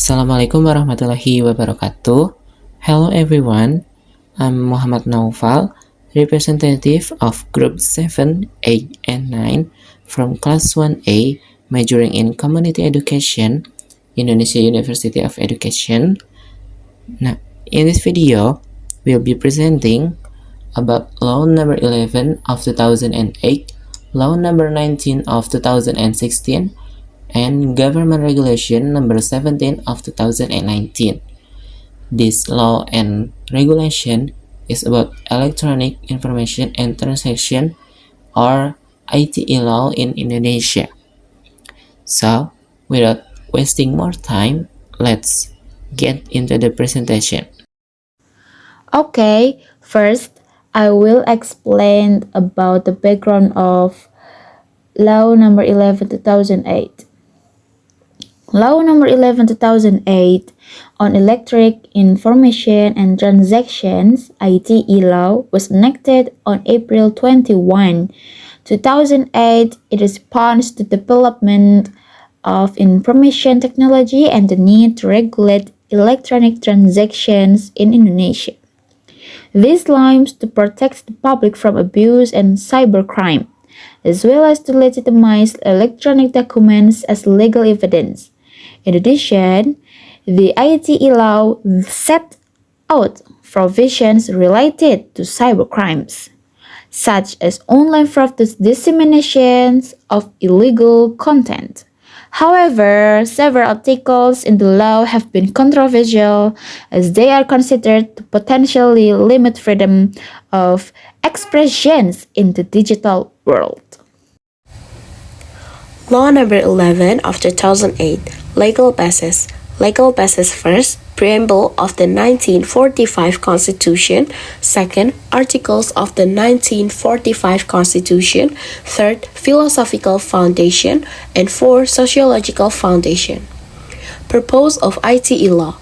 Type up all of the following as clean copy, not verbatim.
Assalamualaikum warahmatullahi wabarakatuh. Hello everyone, I'm Muhammad Naufal, representative of Group 7, 8, and 9 from Class 1A, majoring in Community Education, Indonesia University of Education. Now, in this video, we'll be presenting about Law number 11 of 2008, Law number 19 of 2016, and Government Regulation number 17 of 2019. This law and regulation is about Electronic Information and Transaction or ITE law in Indonesia. So, without wasting more time, let's get into the presentation. Okay, first I will explain about the background of Law number 11 2008. Law number 11 2008 on Electronic Information and Transactions (ITE law) was enacted on April 21, 2008 in response to development of information technology and the need to regulate electronic transactions in Indonesia. This law aims to protect the public from abuse and cybercrime, as well as to legitimize electronic documents as legal evidence. In addition, the ITE law set out provisions related to cybercrimes, such as online fraud disseminations of illegal content. However, several articles in the law have been controversial as they are considered to potentially limit freedom of expressions in the digital world. Law number 11 of 2008, Legal Basis. Legal basis first, preamble of the 1945 Constitution. Second, articles of the 1945 Constitution. Third, philosophical foundation. And fourth, sociological foundation. Purpose of ITE law.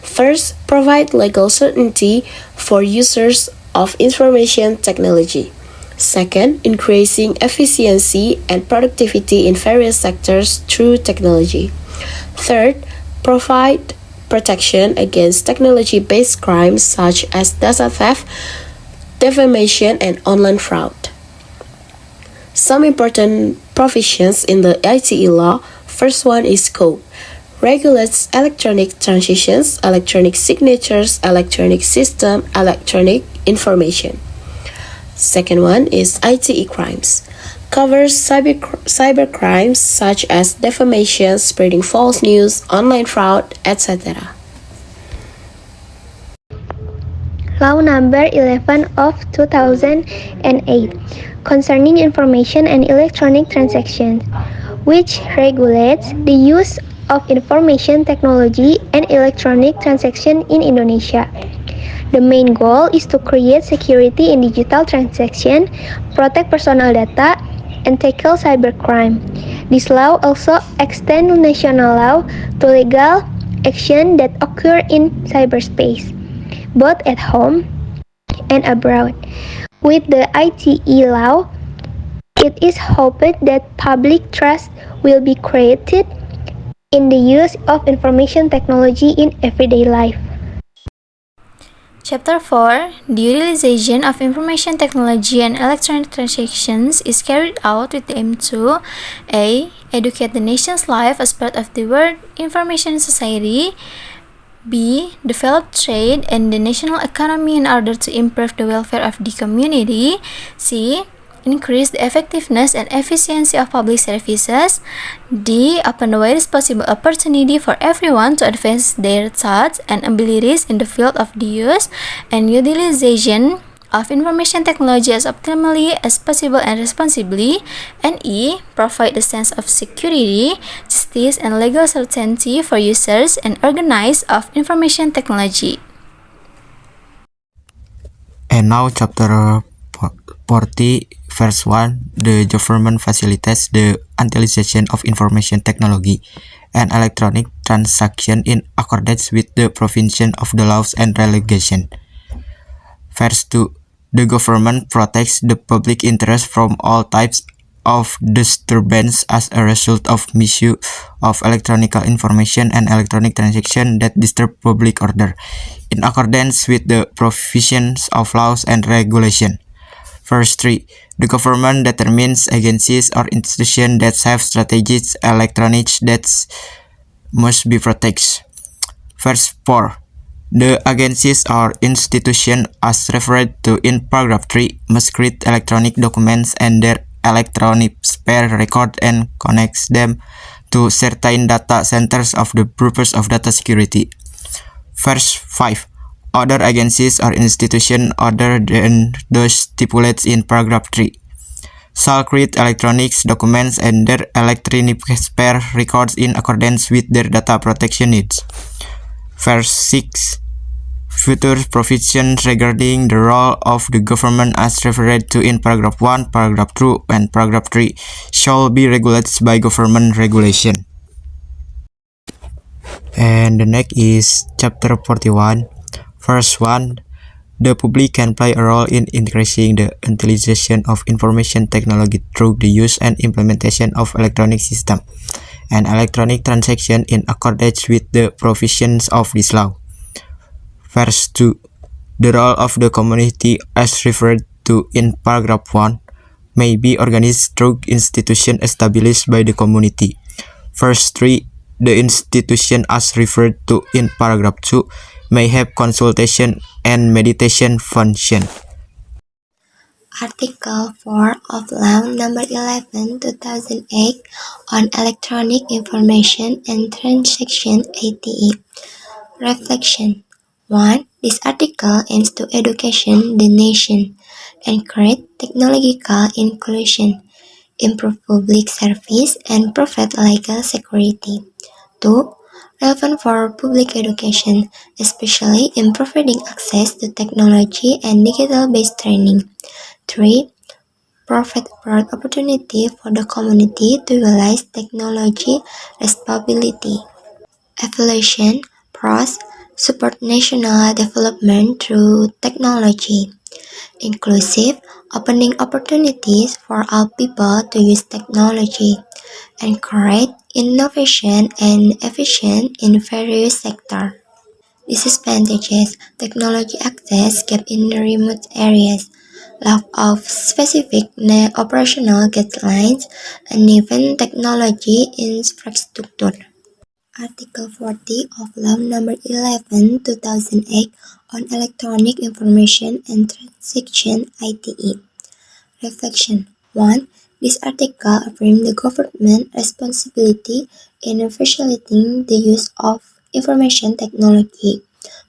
First, provide legal certainty for users of information technology. Second, increasing efficiency and productivity in various sectors through technology. Third, provide protection against technology-based crimes such as data theft, defamation, and online fraud. Some important provisions in the ITE law. First one is scope. Regulates electronic transactions, electronic signatures, electronic system, electronic information. Second one is ITE crimes. Covers cybercrimes such as defamation, spreading false news, online fraud, etc. Law number 11 of 2008 concerning information and electronic transactions, which regulates the use of information technology and electronic transaction in Indonesia. The main goal is to create security in digital transaction, protect personal data, and tackle cybercrime. This law also extends national law to legal action that occur in cyberspace, both at home and abroad. With the ITE law, it is hoped that public trust will be created in the use of information technology in everyday life. Chapter 4. The utilization of information technology and electronic transactions is carried out with the aim to a. Educate the nation's life as part of the world information society, b. Develop trade and the national economy in order to improve the welfare of the community, c. Increase the effectiveness and efficiency of public services, d. Open the widest possible opportunity for everyone to advance their thoughts and abilities in the field of the use and utilization of information technology as optimally as possible and responsibly, and e. Provide a sense of security, justice, and legal certainty for users and organizers of information technology. And now chapter 40, verse 1, the government facilitates the utilization of information technology and electronic transaction in accordance with the provision of the laws and regulation. Verse 2, the government protects the public interest from all types of disturbance as a result of misuse of electronic information and electronic transaction that disturb public order, in accordance with the provisions of laws and regulation. Verse 3. The government determines agencies or institutions that have strategic electronics that must be protected. Verse 4. The agencies or institutions as referred to in paragraph 3 must create electronic documents and their electronic spare record and connects them to certain data centers of the purpose of data security. Verse 5. Other agencies or institutions other than those stipulated in paragraph 3 shall create electronic documents and their electronic spare records in accordance with their data protection needs. Verse 6. Future provisions regarding the role of the government as referred to in paragraph 1, paragraph 2, and paragraph 3 shall be regulated by government regulation. And the next is chapter 41, verse 1. The public can play a role in increasing the utilization of information technology through the use and implementation of electronic systems and electronic transactions in accordance with the provisions of this law. Verse 2. The role of the community as referred to in paragraph 1 may be organized through institutions established by the community. Verse 3. The institution as referred to in paragraph 2 may have consultation and mediation function. Article 4 of Law Number 11, 2008 on Electronic Information and Transaction (ATE). Reflection 1. This article aims to education the nation, encourage technological inclusion, improve public service, and provide legal security. 2. Relevant for public education, especially in providing access to technology and digital-based training. 3. Provide broad opportunity for the community to utilize technology responsibly. Evaluation, pros, support national development through technology. Inclusive, opening opportunities for all people to use technology. Encourage innovation and efficiency in various sectors. Disadvantages: technology access gap in remote areas, lack of specific operational guidelines, uneven technology infrastructure. Article 40 of Law Number 11, 2008 on Electronic Information and Transaction (ITE). Reflection 1. This article affirms the government's responsibility in facilitating the use of information technology,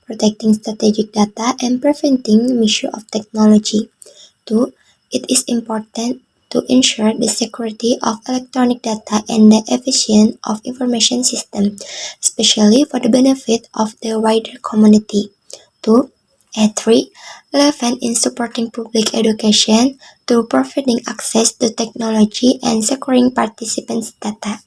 protecting strategic data, and preventing misuse of technology. 2. It is important to ensure the security of electronic data and the efficiency of information systems, especially for the benefit of the wider community. 2. And 3. Relevant in supporting public education through providing access to technology and securing participants' data.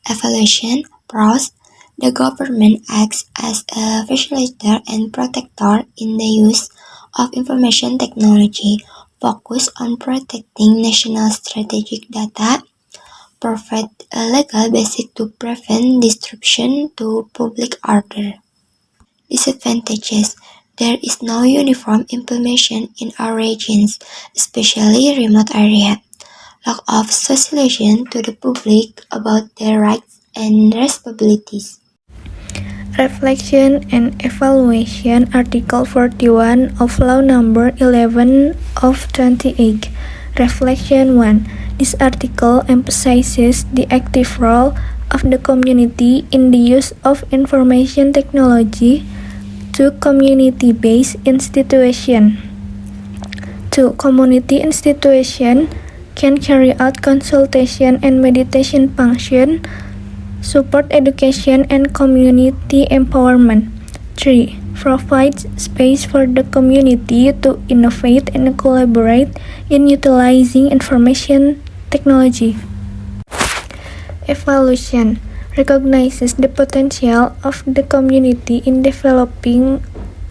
Evaluation, pros. The government acts as a facilitator and protector in the use of information technology, focus on protecting national strategic data, provide a legal basis to prevent disruption to public order. Disadvantages: there is no uniform implementation in our regions, especially remote areas. Lack of socialization to the public about their rights and responsibilities. Reflection and Evaluation Article 41 of Law Number 11 of 28. Reflection 1. This article emphasizes the active role of the community in the use of information technology to community-based institutions. 2. Community institutions can carry out consultation and mediation function, support education and community empowerment. 3. Provides space for the community to innovate and collaborate in utilizing information technology. Evaluation recognizes the potential of the community in developing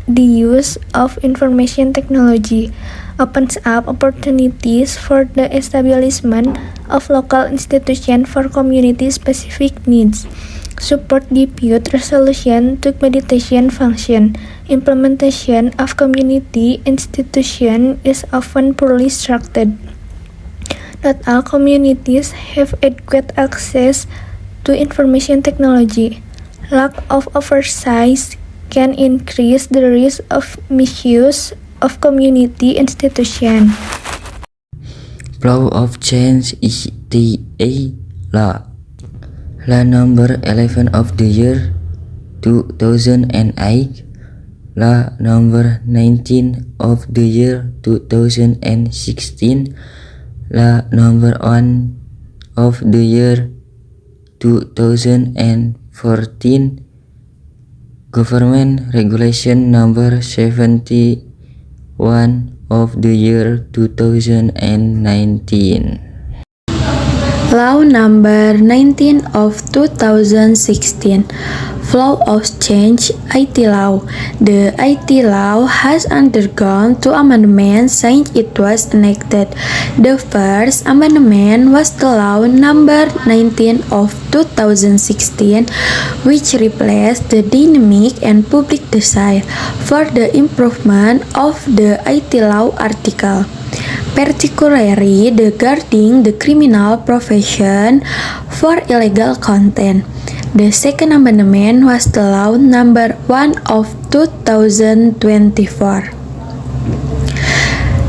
the use of information technology, opens up opportunities for the establishment of local institutions for community-specific needs, support dispute resolution to mediation function. Implementation of community institution is often poorly structured. Not all communities have adequate access to information technology. Lack of oversight can increase the risk of misuse of community institutions. Flow of change is the A law. Law number 11 of the year 2008. Law number 19 of the year 2016. Law number 1 of the year 2014. Government Regulation number 71 of the year 2019. Law number 19 of 2016, Flow of Change IT Law. The IT law has undergone two amendments since it was enacted. The first amendment was the Law number 19 of 2016, which replaced the dynamic and public desire for the improvement of the IT law article, particularly regarding the criminal provision for illegal content. The second amendment was the Law number 1 of 2024.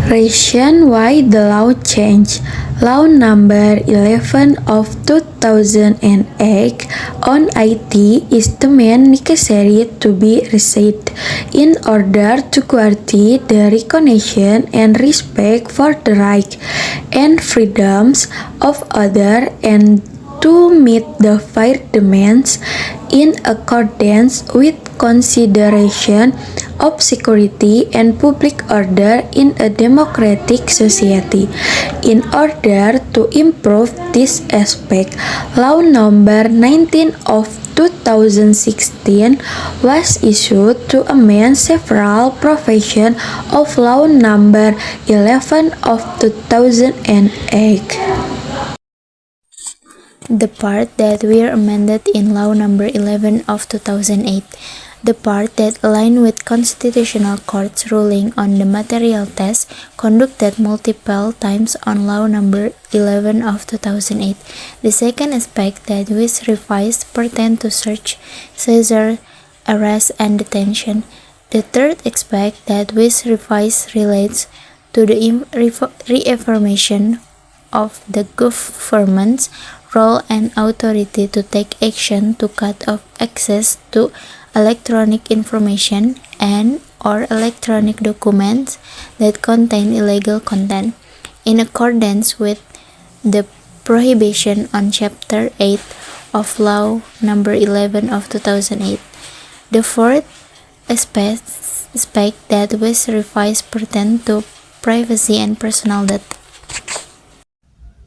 Reason why the law changed. Law number 11 of 2008 on IT is the main necessary to be reset in order to guarantee the recognition and respect for the rights and freedoms of others and to meet the fair demands in accordance with consideration of security and public order in a democratic society. In order to improve this aspect, Law number 19 of 2016 was issued to amend several provisions of Law number 11 of 2008. The part that were amended in Law number 11 of 2008. The part that aligned with Constitutional Court's ruling on the material test conducted multiple times on Law number 11 of 2008. The second aspect that was revised pertained to search, seizure, arrest, and detention. The third aspect that was revised relates to the reaffirmation of the government's role and authority to take action to cut off access to electronic information and or electronic documents that contain illegal content, in accordance with the prohibition on Chapter 8 of Law number 11 of 2008. The fourth aspect that was revised pertained to privacy and personal data.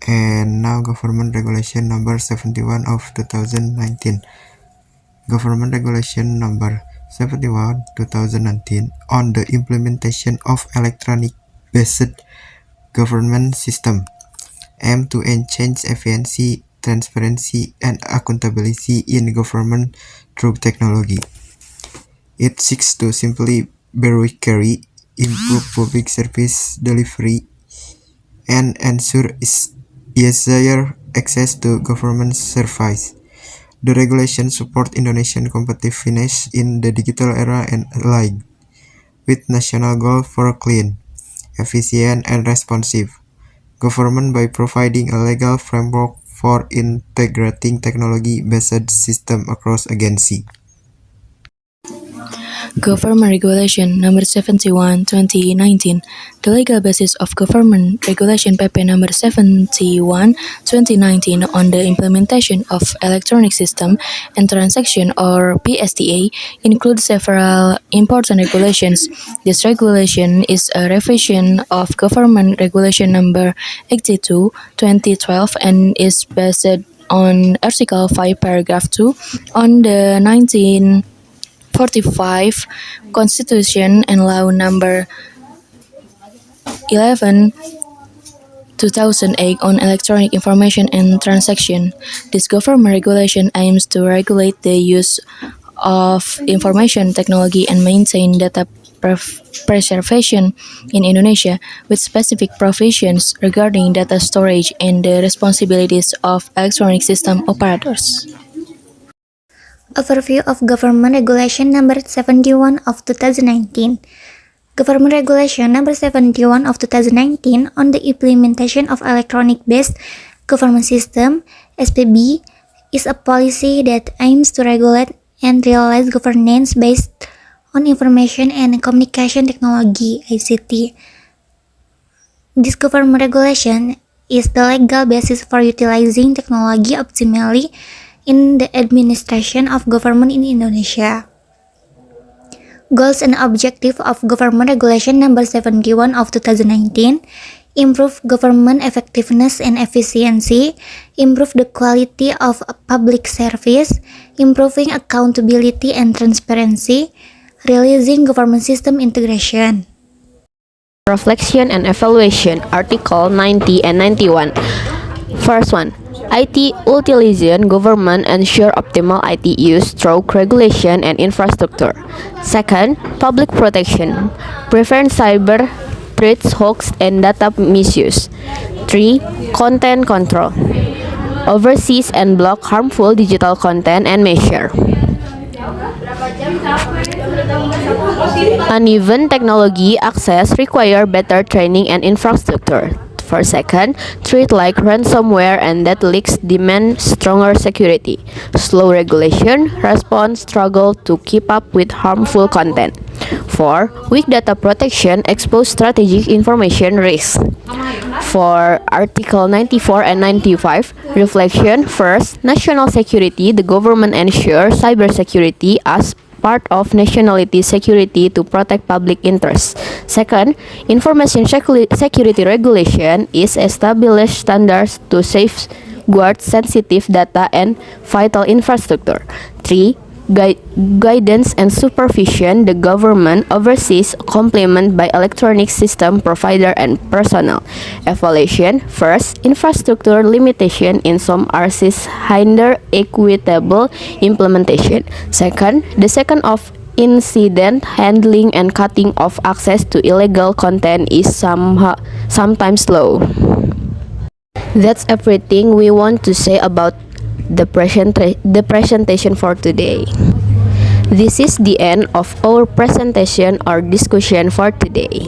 And now Government Regulation number 71 of 2019. Government Regulation number 71 2019 on the implementation of electronic-based government system aim to enhance efficiency, transparency, and accountability in government through technology. It seeks to simply bureaucracy, improve public service delivery, and ensure easier access to government service. The regulation supports Indonesian competitiveness in the digital era and aligned with national goal for clean, efficient, and responsive government by providing a legal framework for integrating technology-based systems across agencies. Government Regulation Number 71, 2019. The legal basis of Government Regulation PP Number 71, 2019 on the implementation of Electronic System and Transaction or PSTA includes several important regulations. This regulation is a revision of Government Regulation Number 82, 2012 and is based on Article 5, Paragraph 2 on the 1942 1945 Constitution and Law Number 11 2008 on electronic information and transaction. This government regulation aims to regulate the use of information technology and maintain data preservation in Indonesia, with specific provisions regarding data storage and the responsibilities of electronic system operators. Overview of Government Regulation Number 71 of 2019. Government Regulation Number 71 of 2019 on the implementation of electronic-based government system (SPB) is a policy that aims to regulate and realize governance based on information and communication technology (ICT). This government regulation is the legal basis for utilizing technology optimally in the administration of government in Indonesia. Goals and objectives of Government Regulation Number 71 of 2019: improve government effectiveness and efficiency, improve the quality of public service, improving accountability and transparency, realizing government system integration. Reflection and evaluation, Article 90 and 91. First one, IT utilization government ensure optimal IT use through regulation and infrastructure. Second, public protection, prevent cyber threats, hoax, and data misuse. 3. Content control, oversees and block harmful digital content and measure. Uneven technology access require better training and infrastructure. For second, threats like ransomware and data leaks demand stronger security. Slow regulation response struggle to keep up with harmful content. 4. Weak data protection expose strategic information risks. For Article 94 and 95, reflection. First, national security. The government ensures cybersecurity as part of nationality security to protect public interests. Second, information security regulation is established standards to safeguard sensitive data and vital infrastructure. 3. Guidance and supervision. The government oversees complement by electronic system provider and personnel. Evaluation. First, infrastructure limitation in some RCs hinder equitable implementation. Second, the second of incident handling and cutting off access to illegal content is sometimes slow. That's everything we want to say about the presentation for today. This is the end of our presentation or discussion for today.